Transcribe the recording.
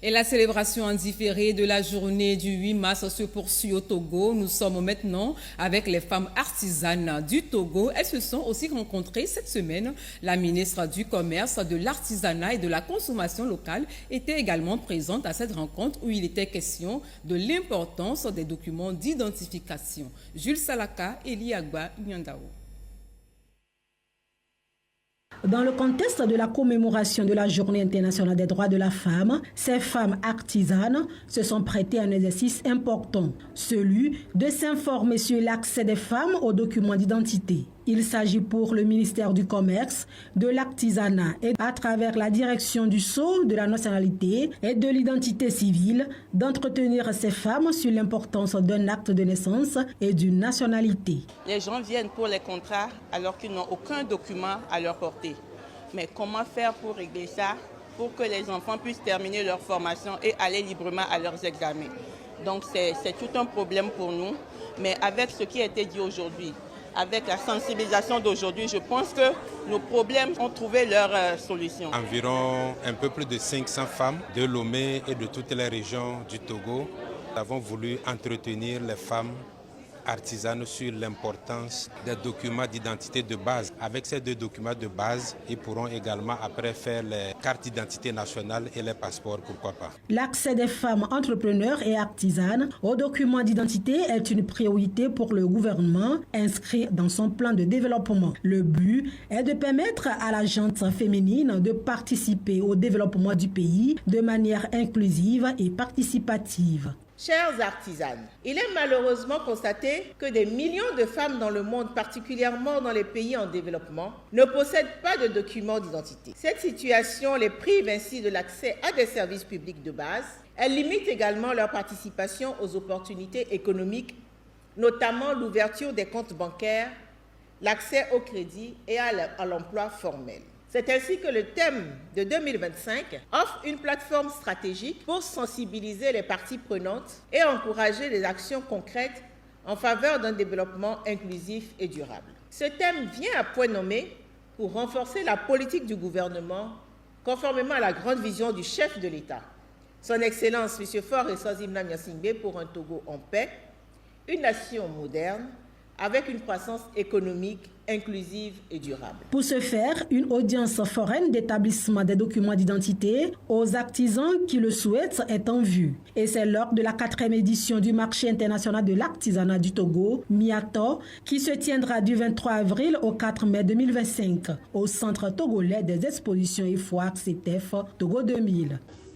Et la célébration en différé de la journée du 8 mars se poursuit au Togo. Nous sommes maintenant avec les femmes artisanes du Togo. Elles se sont aussi rencontrées cette semaine. La ministre du Commerce, de l'Artisanat et de la Consommation locale était également présente à cette rencontre où il était question de l'importance des documents d'identification. Jules Salaka, Eli Agba, Nyandao. Dans le contexte de la commémoration de la Journée internationale des droits de la femme, ces femmes artisanes se sont prêtées à un exercice important, celui de s'informer sur l'accès des femmes aux documents d'identité. Il s'agit pour le ministère du Commerce, de l'Artisanat et à travers la direction du Sceau de la nationalité et de l'identité civile d'entretenir ces femmes sur l'importance d'un acte de naissance et d'une nationalité. Les gens viennent pour les contrats alors qu'ils n'ont aucun document à leur portée. Mais comment faire pour régler ça, pour que les enfants puissent terminer leur formation et aller librement à leurs examens? Donc c'est tout un problème pour nous, mais avec ce qui a été dit aujourd'hui, avec la sensibilisation d'aujourd'hui, je pense que nos problèmes ont trouvé leur solution. Environ un peu plus de 500 femmes de Lomé et de toutes les régions du Togo. Nous avons voulu entretenir les femmes artisanes sur l'importance des documents d'identité de base. Avec ces deux documents de base, ils pourront également après faire les cartes d'identité nationale et les passeports, pourquoi pas. L'accès des femmes entrepreneurs et artisanes aux documents d'identité est une priorité pour le gouvernement inscrit dans son plan de développement. Le but est de permettre à la gente féminine de participer au développement du pays de manière inclusive et participative. Chères artisanes, il est malheureusement constaté que des millions de femmes dans le monde, particulièrement dans les pays en développement, ne possèdent pas de documents d'identité. Cette situation les prive ainsi de l'accès à des services publics de base. Elle limite également leur participation aux opportunités économiques, notamment l'ouverture des comptes bancaires, l'accès au crédit et à l'emploi formel. C'est ainsi que le thème de 2025 offre une plateforme stratégique pour sensibiliser les parties prenantes et encourager les actions concrètes en faveur d'un développement inclusif et durable. Ce thème vient à point nommé pour renforcer la politique du gouvernement conformément à la grande vision du chef de l'État, Son Excellence M. Faure Sozimna Nyasingbe pour un Togo en paix, une nation moderne, avec une croissance économique inclusive et durable. Pour ce faire, une audience foraine d'établissement des documents d'identité aux artisans qui le souhaitent est en vue. Et c'est lors de la 4e édition du marché international de l'artisanat du Togo, MIATO, qui se tiendra du 23 avril au 4 mai 2025 au Centre togolais des expositions et foires CETEF Togo 2000.